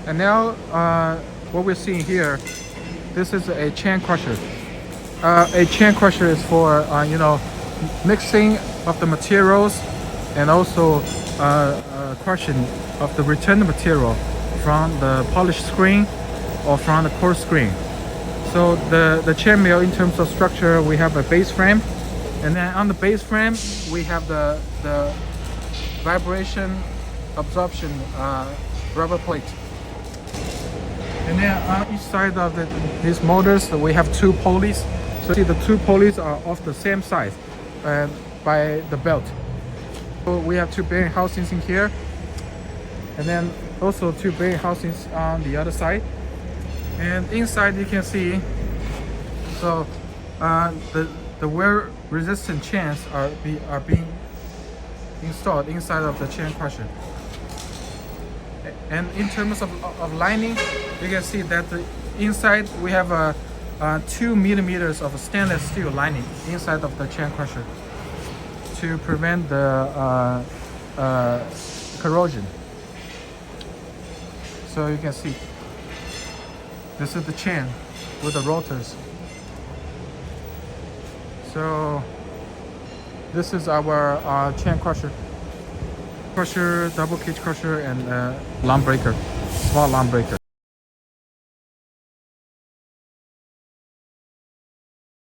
And now what we're seeing here, this is a chain crusher. A chain crusher is for mixing of the materials and also crushing of the returned material from the polished screen or from the coarse screen. So the chain mill, in terms of structure, we have a base frame, and then on the base frame we have the vibration absorption rubber plate. And then on each side of these motors we have two pulleys. So see, the two pulleys are of the same size by the belt. So we have two bearing housings in here, and then also two bearing housings on the other side. And inside you can see, so the wear resistant chains are being installed inside of the chain crusher. And in terms of lining, you can see that inside we have a 2 millimeters of stainless steel lining inside of the chain crusher to prevent the corrosion. So you can see this is the chain with the rotors. So this is our chain crusher, double cage crusher, and lawn breaker, small lawn breaker.